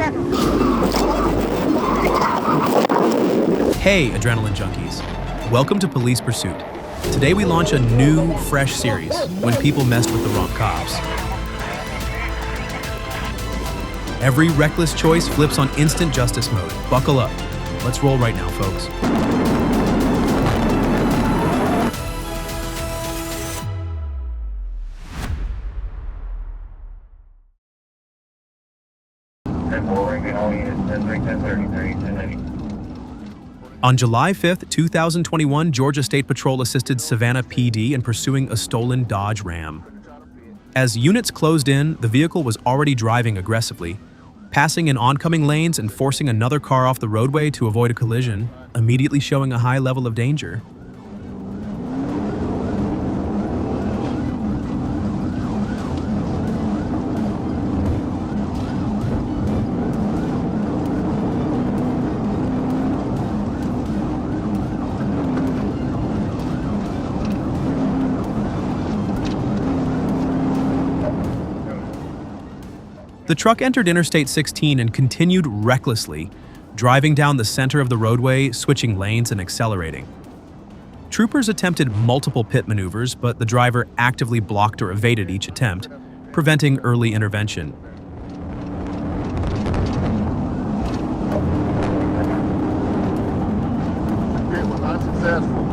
Hey, adrenaline junkies. Welcome to Police Pursuit. Today we launch a new, fresh series, When People Messed with the Wrong Cops. Every reckless choice flips on instant justice mode. Buckle up. Let's roll right now, folks. On July 5th, 2021, Georgia State Patrol assisted Savannah PD in pursuing a stolen Dodge Ram. As units closed in, the vehicle was already driving aggressively, passing in oncoming lanes and forcing another car off the roadway to avoid a collision, immediately showing a high level of danger. The truck entered Interstate 16 and continued recklessly, driving down the center of the roadway, switching lanes and accelerating. Troopers attempted multiple pit maneuvers, but the driver actively blocked or evaded each attempt, preventing early intervention. It was unsuccessful.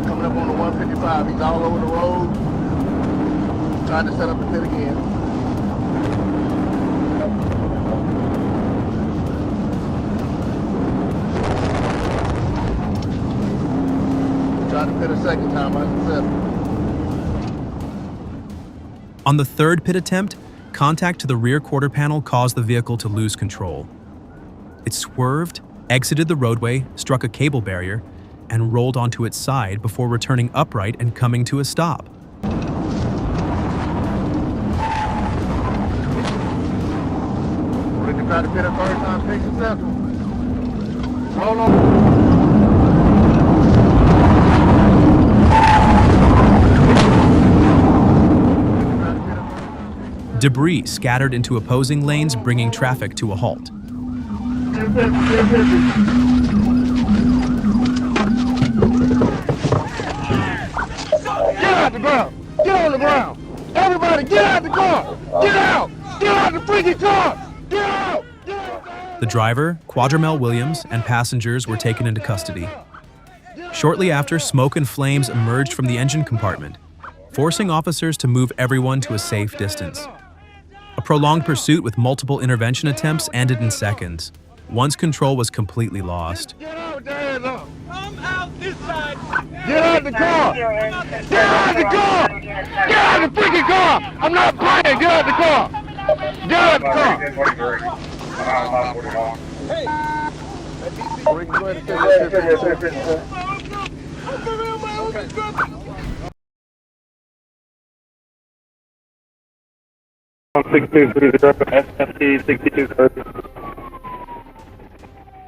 Coming up on the 155, he's all over the road. Trying to set up a pit again. Tried to pit a second time, unsuccessful. On the third pit attempt, contact to the rear quarter panel caused the vehicle to lose control. It swerved, exited the roadway, struck a cable barrier, and rolled onto its side before returning upright and coming to a stop. Tried to pit a first time, take successful. Roll on. Debris scattered into opposing lanes, bringing traffic to a halt. Get out the ground! Get on the ground! Everybody get out the car! Get out! Get out the freaking car! Get out! The driver, Quadramel Williams, and passengers were taken into custody. Shortly after, smoke and flames emerged from the engine compartment, forcing officers to move everyone to a safe distance. A prolonged pursuit with multiple intervention attempts ended in seconds, once control was completely lost. Get out there! I'm out this side! Get out the car! Get out the car! Get out the freaking car! I'm not playing! Get out the car! Get out the car! Hey!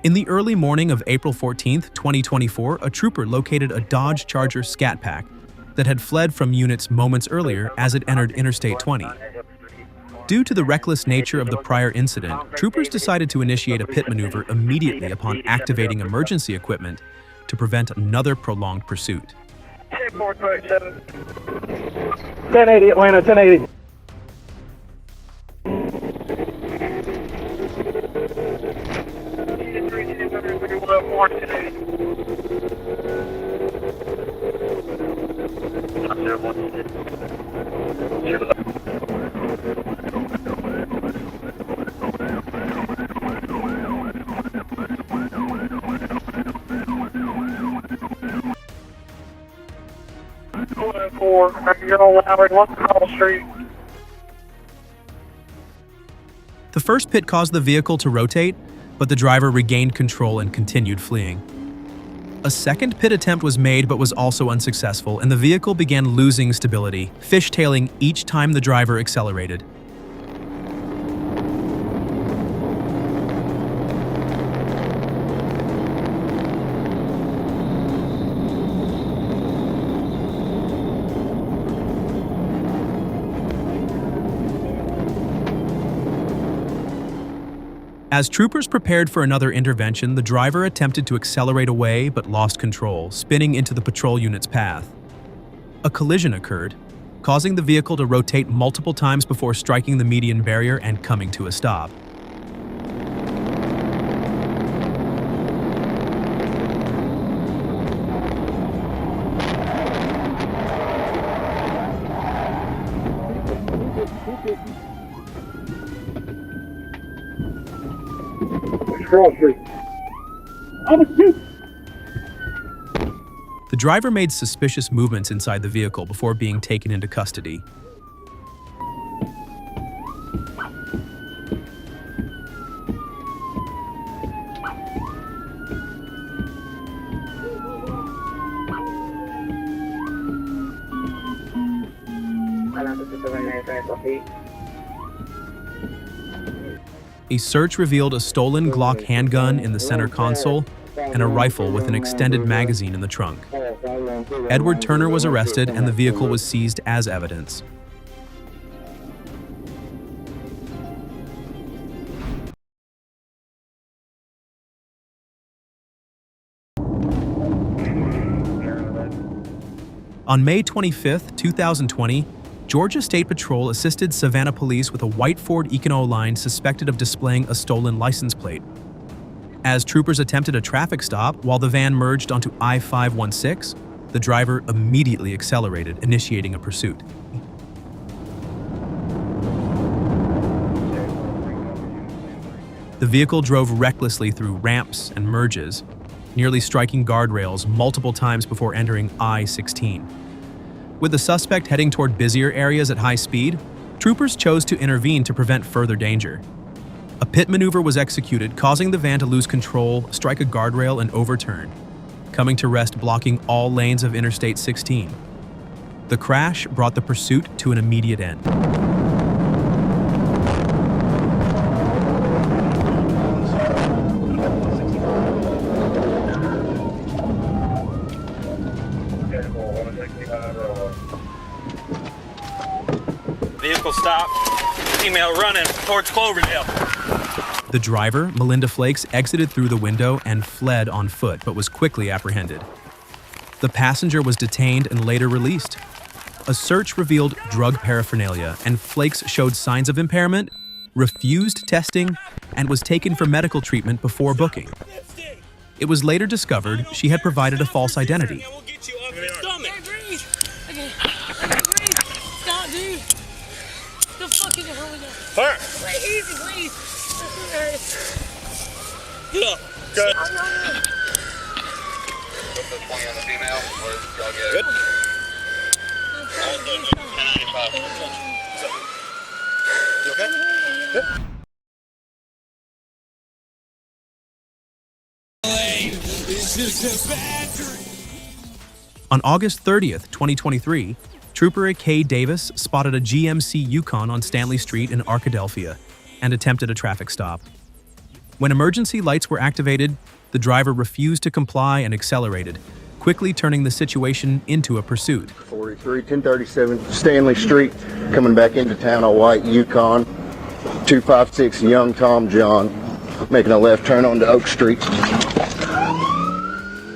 In the early morning of April 14th, 2024, a trooper located a Dodge Charger Scat Pack that had fled from units moments earlier as it entered Interstate 20. Due to the reckless nature of the prior incident, troopers decided to initiate a pit maneuver immediately upon activating emergency equipment to prevent another prolonged pursuit. 1080 Atlanta, 1080. The first pit caused the vehicle to rotate, but the driver regained control and continued fleeing. A second pit attempt was made but was also unsuccessful, and the vehicle began losing stability, fishtailing each time the driver accelerated. As troopers prepared for another intervention, the driver attempted to accelerate away but lost control, spinning into the patrol unit's path. A collision occurred, causing the vehicle to rotate multiple times before striking the median barrier and coming to a stop. The driver made suspicious movements inside the vehicle before being taken into custody. A search revealed a stolen Glock handgun in the center console and a rifle with an extended magazine in the trunk. Edward Turner was arrested and the vehicle was seized as evidence. On May 25, 2020, Georgia State Patrol assisted Savannah police with a white Ford Econoline suspected of displaying a stolen license plate. As troopers attempted a traffic stop while the van merged onto I-516, the driver immediately accelerated, initiating a pursuit. The vehicle drove recklessly through ramps and merges, nearly striking guardrails multiple times before entering I-16. With the suspect heading toward busier areas at high speed, troopers chose to intervene to prevent further danger. A pit maneuver was executed, causing the van to lose control, strike a guardrail, and overturn, coming to rest blocking all lanes of Interstate 16. The crash brought the pursuit to an immediate end. Vehicle stopped. Female running towards Cloverdale. The driver, Melinda Flakes, exited through the window and fled on foot, but was quickly apprehended. The passenger was detained and later released. A search revealed drug paraphernalia, and Flakes showed signs of impairment, refused testing, and was taken for medical treatment before booking. It was later discovered she had provided a false identity. The fuck is it holding up? Her. Wait, easy, please. Get up. Good. I'm not in. What's the 20 on the female? Or y'all get Good. All done. 1095. You okay? On August 30th, 2023, Trooper Kay Davis spotted a GMC Yukon on Stanley Street in Arkadelphia and attempted a traffic stop. When emergency lights were activated, the driver refused to comply and accelerated, quickly turning the situation into a pursuit. 1037 Stanley Street, coming back into town, a white Yukon, 256 Young Tom John, making a left turn onto Oak Street.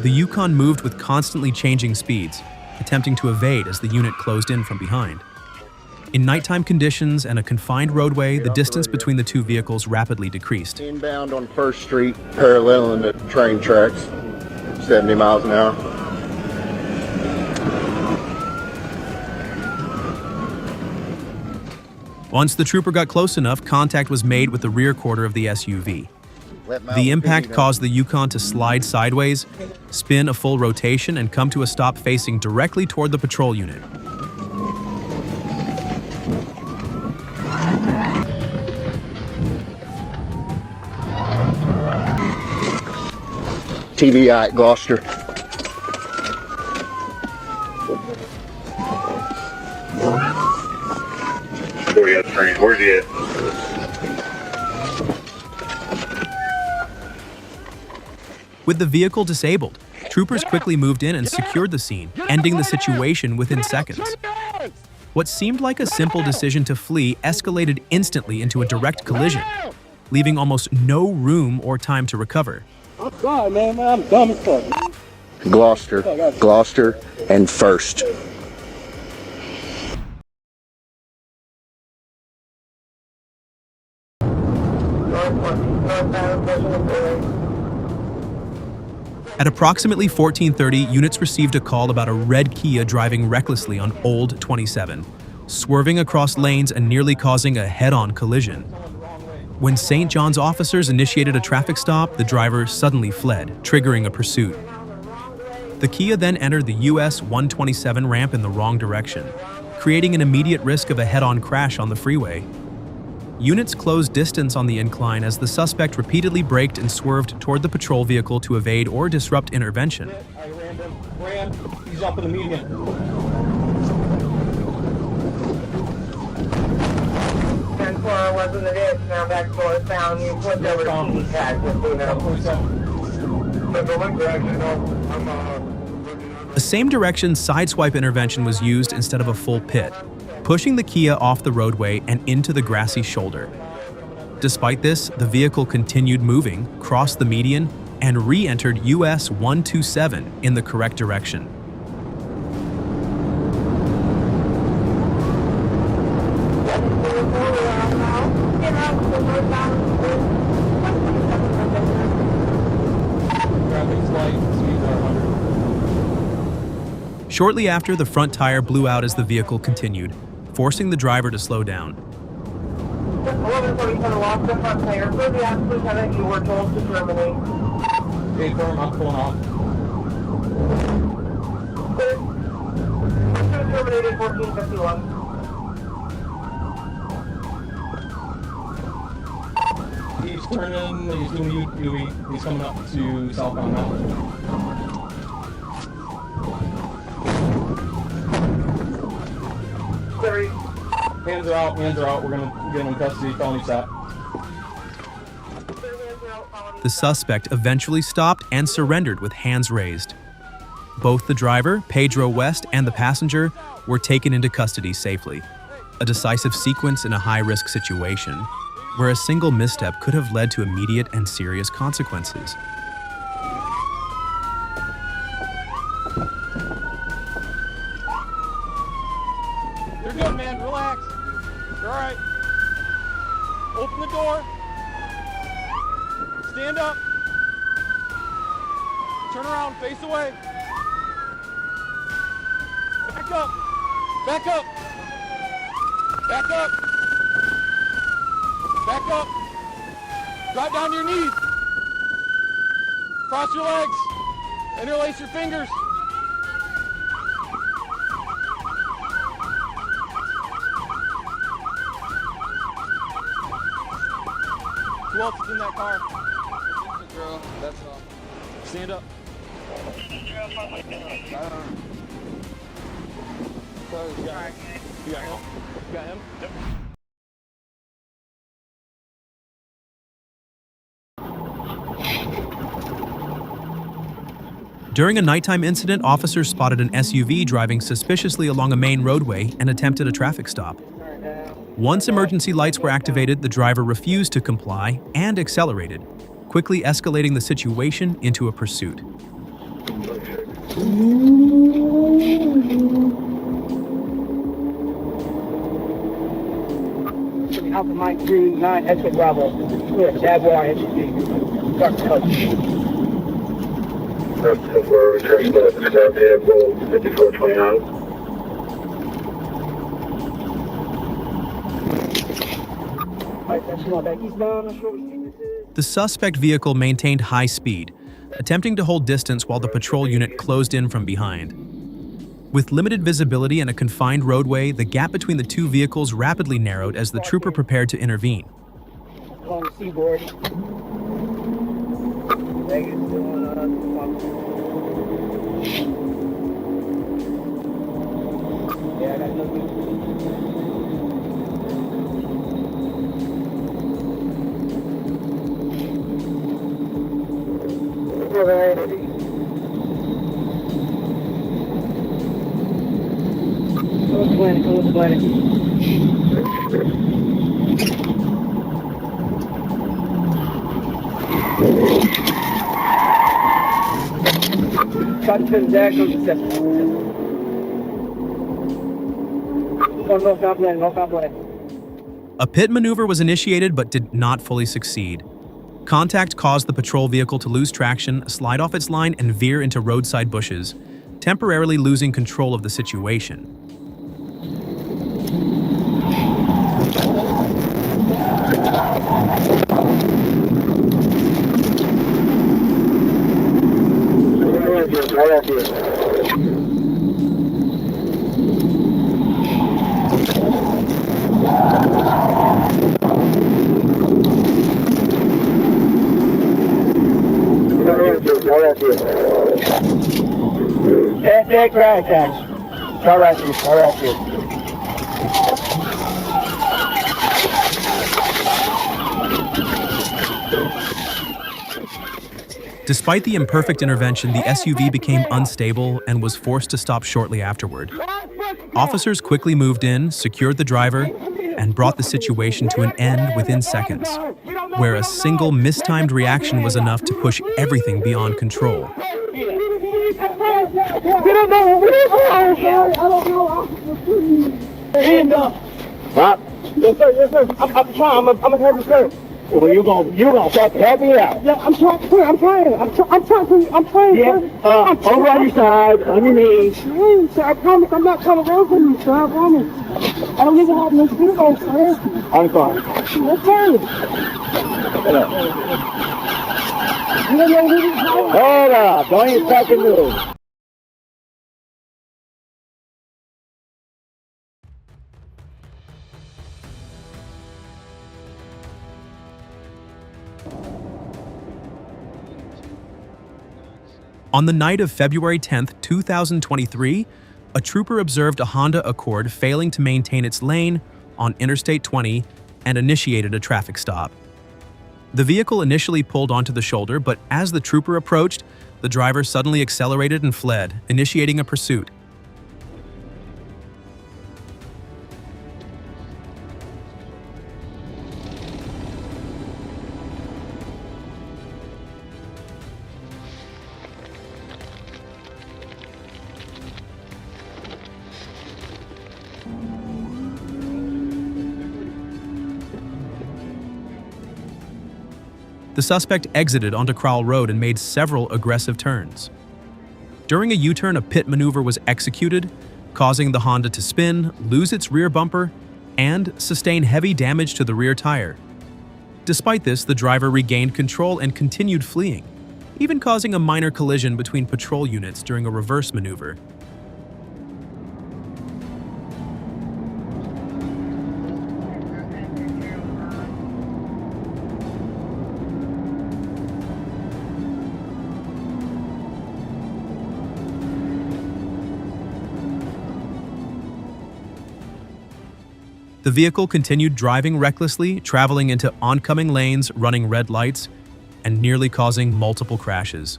The Yukon moved with constantly changing speeds, attempting to evade as the unit closed in from behind. In nighttime conditions and a confined roadway, the distance between the two vehicles rapidly decreased. Inbound on 1st Street, paralleling the train tracks, 70 miles an hour. Once the trooper got close enough, contact was made with the rear quarter of the SUV. The impact caused the Yukon to slide sideways, spin a full rotation, and come to a stop facing directly toward the patrol unit. TVI at Gloucester. Where you at, train? Where's he at? With the vehicle disabled, troopers quickly moved in and secured the scene, ending the situation within seconds. What seemed like a simple decision to flee escalated instantly into a direct collision. leaving almost no room or time to recover. I'm sorry, man. I'm dumb as fuck. Gloucester, and First. At approximately 14:30, units received a call about a red Kia driving recklessly on Old 27, swerving across lanes and nearly causing a head-on collision. When St. John's officers initiated a traffic stop, the driver suddenly fled, triggering a pursuit. The Kia then entered the US 127 ramp in the wrong direction, creating an immediate risk of a head-on crash on the freeway. Units closed distance on the incline as the suspect repeatedly braked and swerved toward the patrol vehicle to evade or disrupt intervention. I ran. He's up in the median. 10-4 was in the ditch, now back northbound, you flipped over to Key Tag, A same-direction sideswipe intervention was used instead of a full pit, pushing the Kia off the roadway and into the grassy shoulder. Despite this, the vehicle continued moving, crossed the median, and re-entered US 127 in the correct direction. Shortly after, the front tire blew out as the vehicle continued, forcing the driver to slow down. 1147 lost the front tire. For the absolute heaven, you were told to terminate. Hey, firm, I'm pulling off. Terminated 1451. He's turning, he's doing UE, he's coming up to southbound mountain. Hands are out, we're gonna get him in custody, felony stop. The suspect eventually stopped and surrendered with hands raised. Both the driver, Pedro West, and the passenger were taken into custody safely. A decisive sequence in a high-risk situation, where a single misstep could have led to immediate and serious consequences. You're good, man. Relax. You're all right. Open the door. Stand up. Turn around. Face away. Back up. Back up. Back up. Back up. Drop down to your knees. Cross your legs. Interlace your fingers. Who else is in that car? Girl, that's all. Stand up. You got him? You got him? Yep. During a nighttime incident, officers spotted an SUV driving suspiciously along a main roadway and attempted a traffic stop. Once emergency lights were activated, the driver refused to comply and accelerated, quickly escalating the situation into a pursuit. Alpha Mike 39, Echo Bravo. Clear, Jaguar SUV. Start coach. We're returning to the squad vehicle 5429. The suspect vehicle maintained high speed, attempting to hold distance while the patrol unit closed in from behind. With limited visibility and a confined roadway, the gap between the two vehicles rapidly narrowed as the trooper prepared to intervene. Along the seaboard. Yeah, I got nothing. Cut to the actual system. No complaint, no complaint. A pit maneuver was initiated but did not fully succeed. Contact caused the patrol vehicle to lose traction, slide off its line, and veer into roadside bushes, temporarily losing control of the situation. Take right, thanks. All right, you. All right, you. Despite the imperfect intervention, the SUV became unstable and was forced to stop shortly afterward. Officers quickly moved in, secured the driver, and brought the situation to an end within seconds, where a single mistimed reaction was enough to push everything beyond control. What? Yes, sir. Yes, sir. I'm trying. I'm a help you, sir. Well, you gonna start to help me out. Yeah, I'm trying. I'm trying. Yeah. Over on your side, on your knees. Sir, I promise I'm not coming around from you, sir. I promise. I don't even have no speaker, sir. I'm fine. Okay. Hold up. Don't even fucking move. On the night of February 10, 2023, a trooper observed a Honda Accord failing to maintain its lane on Interstate 20 and initiated a traffic stop. The vehicle initially pulled onto the shoulder, but as the trooper approached, the driver suddenly accelerated and fled, initiating a pursuit. The suspect exited onto Crowell Road and made several aggressive turns. During a U-turn, a pit maneuver was executed, causing the Honda to spin, lose its rear bumper, and sustain heavy damage to the rear tire. Despite this, the driver regained control and continued fleeing, even causing a minor collision between patrol units during a reverse maneuver. The vehicle continued driving recklessly, traveling into oncoming lanes, running red lights, and nearly causing multiple crashes.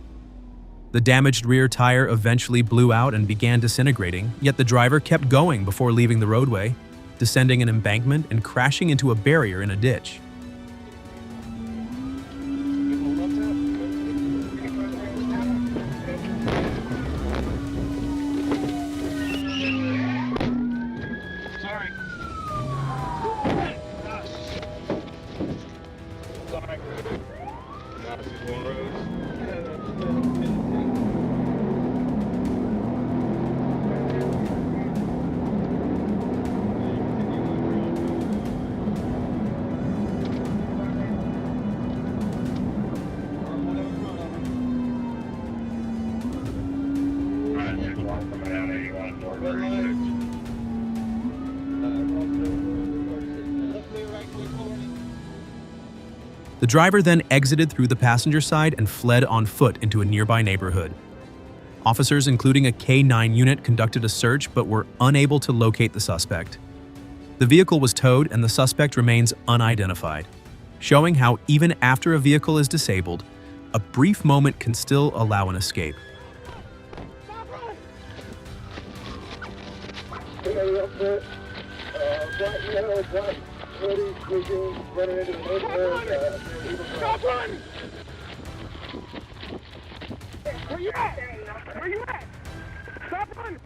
The damaged rear tire eventually blew out and began disintegrating, yet the driver kept going before leaving the roadway, descending an embankment and crashing into a barrier in a ditch. The driver then exited through the passenger side and fled on foot into a nearby neighborhood. Officers, including a K-9 unit, conducted a search but were unable to locate the suspect. The vehicle was towed and the suspect remains unidentified, showing how even after a vehicle is disabled, a brief moment can still allow an escape. Where you at? Where you at? Stop running.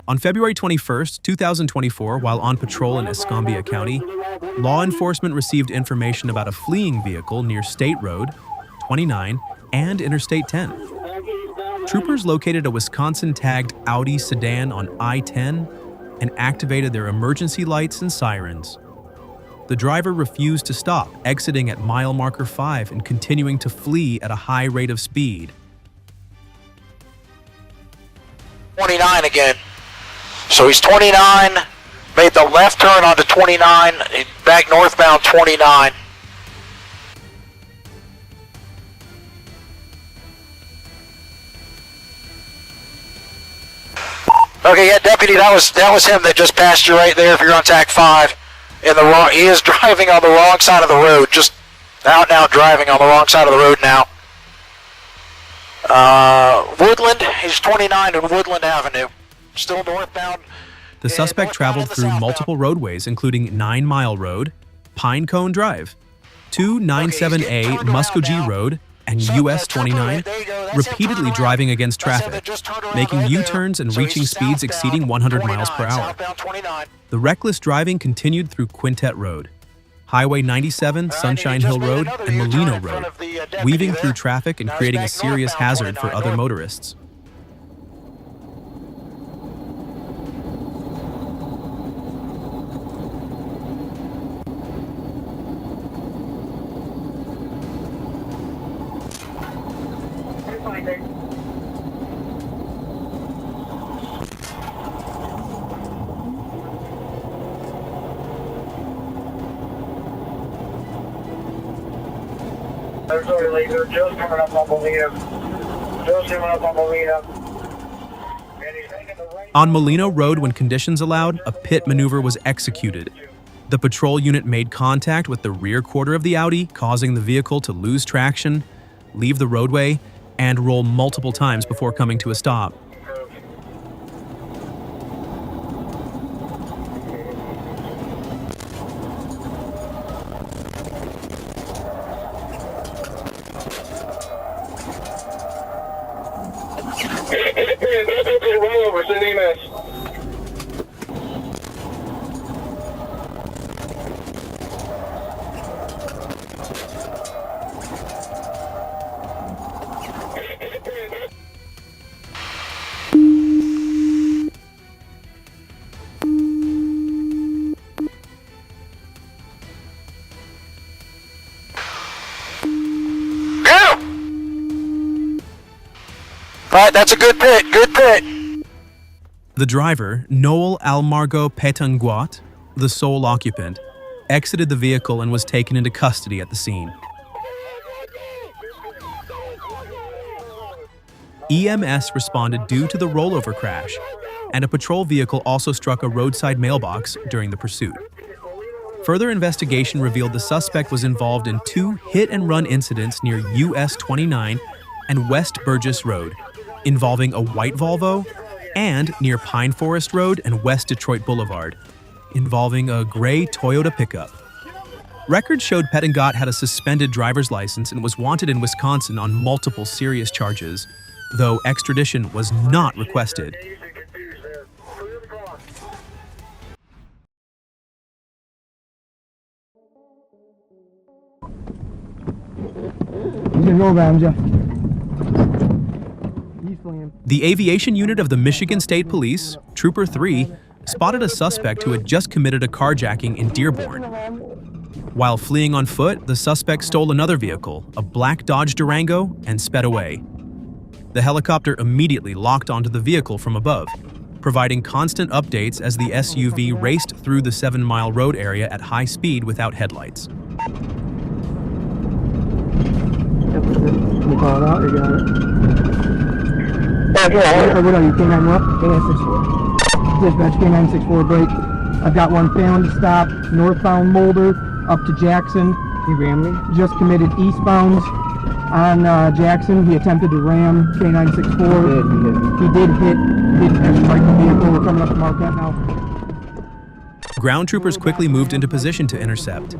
On February 21, 2024, while on patrol in Escambia County, law enforcement received information about a fleeing vehicle near State Road 29 and Interstate 10. Troopers located a Wisconsin-tagged Audi sedan on I-10 and activated their emergency lights and sirens. The driver refused to stop, exiting at mile marker 5 and continuing to flee at a high rate of speed. 29 again. So he's 29, made the left turn onto 29, back northbound 29. Okay, yeah, deputy, that was him that just passed you right there if you're on TAC 5. He is driving on the wrong side of the road, just out and out driving on the wrong side of the road now. Woodland, he's 29 in Woodland Avenue. Still northbound. The suspect traveled through multiple roadways, including 9 Mile Road, Pine Cone Drive, 297A Muskogee Road, and US 29, repeatedly driving against traffic, making U-turns and reaching speeds exceeding 100 miles per hour. The reckless driving continued through Quintet Road, Highway 97, Sunshine Hill Road, and Molino Road, weaving through traffic and creating a serious hazard for other motorists. There's our laser. Joe's coming up on Molino. On Molino Road, when conditions allowed, a pit maneuver was executed. The patrol unit made contact with the rear quarter of the Audi, causing the vehicle to lose traction, leave the roadway, and roll multiple times before coming to a stop. Rollover, send EMS. Alright, that's a good pit, good pit. The driver, Noel Almargo Petanguat, the sole occupant, exited the vehicle and was taken into custody at the scene. EMS responded due to the rollover crash, and a patrol vehicle also struck a roadside mailbox during the pursuit. Further investigation revealed the suspect was involved in 2 hit-and-run incidents near US 29 and West Burgess Road, involving a white Volvo, and near Pine Forest Road and West Detroit Boulevard, involving a gray Toyota pickup. Records showed Petanguat had a suspended driver's license and was wanted in Wisconsin on multiple serious charges, though extradition was not requested. The aviation unit of the Michigan State Police, Trooper 3, spotted a suspect who had just committed a carjacking in Dearborn. While fleeing on foot, the suspect stole another vehicle, a black Dodge Durango, and sped away. The helicopter immediately locked onto the vehicle from above, providing constant updates as the SUV raced through the 7 Mile Road area at high speed without headlights. You call it out, you got it. What are you, K9 what? K964. Dispatch K964 break. I've got one failing to stop, northbound Mulder, up to Jackson. You ran me? Just committed eastbound on Jackson. He attempted to ram K964. He did hit and strike the vehicle. We're coming up to Marquette now. Ground troopers quickly moved into position to intercept.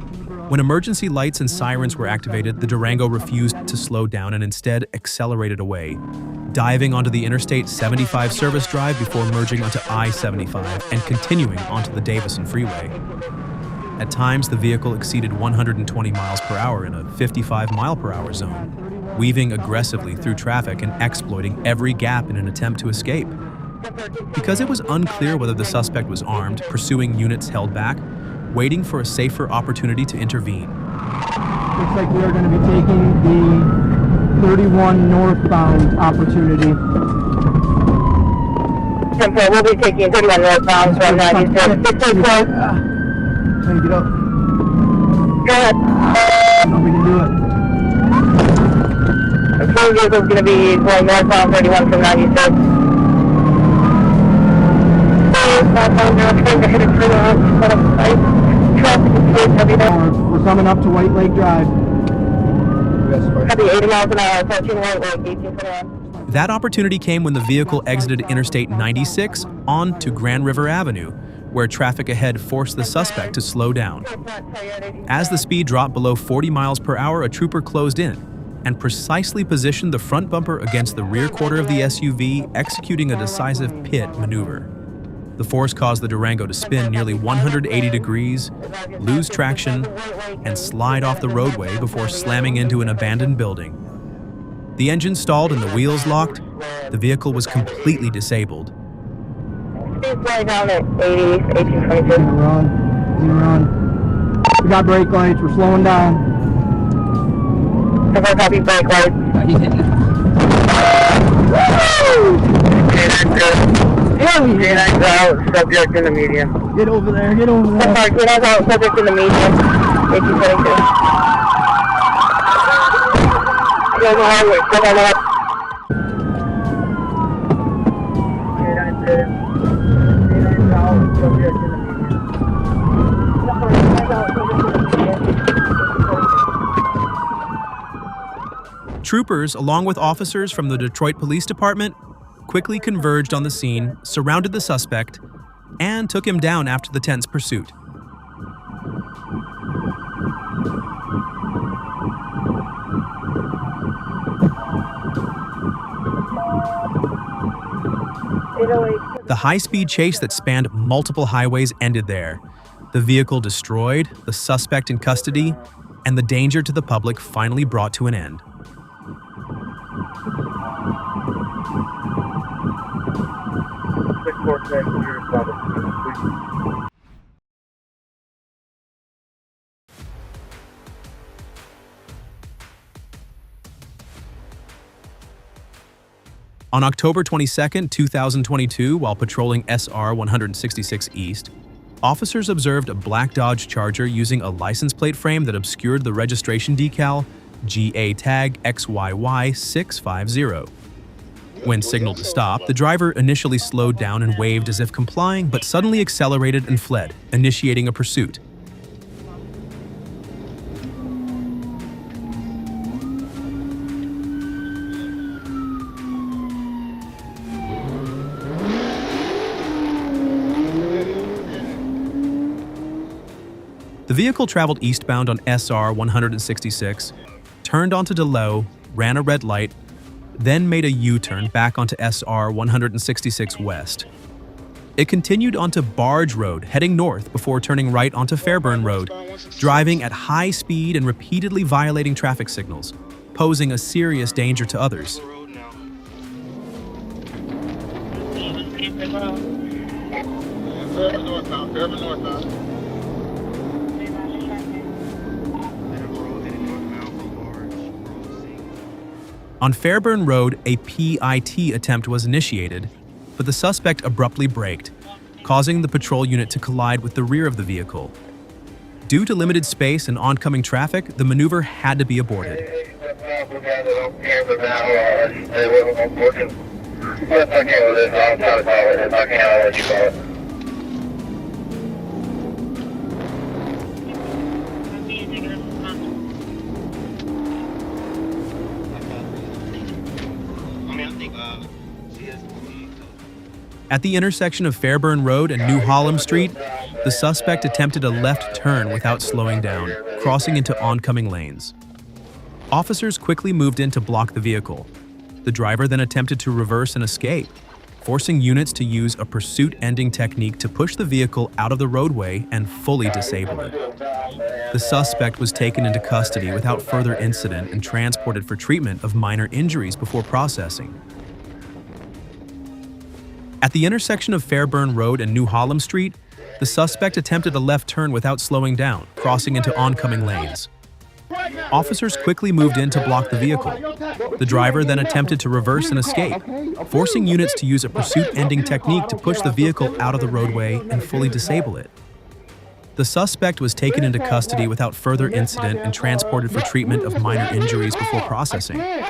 When emergency lights and sirens were activated, the Durango refused to slow down and instead accelerated away, diving onto the Interstate 75 service drive before merging onto I-75 and continuing onto the Davison Freeway. At times, the vehicle exceeded 120 miles per hour in a 55-mile-per-hour zone, weaving aggressively through traffic and exploiting every gap in an attempt to escape. Because it was unclear whether the suspect was armed, pursuing units held back, waiting for a safer opportunity to intervene. Looks like we are going to be taking the 31 northbound opportunity. We'll be taking 31 northbound from 96. Trying to get up. Go ahead. No, we can do it. The full vehicle is going to be going northbound 31 from 96. We're coming up to White Lake Drive. Copy 80 miles an hour, 14 White Lake, 1821. That opportunity came when the vehicle exited Interstate 96 onto Grand River Avenue, where traffic ahead forced the suspect to slow down. As the speed dropped below 40 miles per hour, a trooper closed in and precisely positioned the front bumper against the rear quarter of the SUV, executing a decisive pit maneuver. The force caused the Durango to spin nearly 180 degrees, lose traction, and slide off the roadway before slamming into an abandoned building. The engine stalled and the wheels locked. The vehicle was completely disabled. Speed slowing down at 80, 1822. Run. We got brake lights. We're slowing down. Copy brake lights. He's hitting it. K9's out, subject in the medium. Get over there. Sorry, K9's out, subject in the medium. 1822. Go on the highway, go on the highway. K9's out, subject in the medium. Troopers, along with officers from the Detroit Police Department, quickly converged on the scene, surrounded the suspect, and took him down after the tense pursuit. The high-speed chase that spanned multiple highways ended there. The vehicle destroyed, the suspect in custody, and the danger to the public finally brought to an end. On October 22, 2022, while patrolling SR 166 East, officers observed a black Dodge Charger using a license plate frame that obscured the registration decal GA tag XYY650. When signaled to stop, the driver initially slowed down and waved as if complying, but suddenly accelerated and fled, initiating a pursuit. The vehicle traveled eastbound on SR 166, turned onto DeLoe, ran a red light, then made a U-turn back onto SR 166 West. It continued onto Barge Road, heading north before turning right onto Fairburn Road, driving at high speed and repeatedly violating traffic signals, posing a serious danger to others. On Fairburn Road, a PIT attempt was initiated, but the suspect abruptly braked, causing the patrol unit to collide with the rear of the vehicle. Due to limited space and oncoming traffic, the maneuver had to be aborted. At the intersection of Fairburn Road and New Hallam Street, the suspect attempted a left turn without slowing down, crossing into oncoming lanes. Officers quickly moved in to block the vehicle. The driver then attempted to reverse and escape, forcing units to use a pursuit-ending technique to push the vehicle out of the roadway and fully disable it. The suspect was taken into custody without further incident and transported for treatment of minor injuries before processing. At the intersection of Fairburn Road and New Hallam Street, the suspect attempted a left turn without slowing down, crossing into oncoming lanes. Officers quickly moved in to block the vehicle. The driver then attempted to reverse and escape, forcing units to use a pursuit-ending technique to push the vehicle out of the roadway and fully disable it. The suspect was taken into custody without further incident and transported for treatment of minor injuries before processing.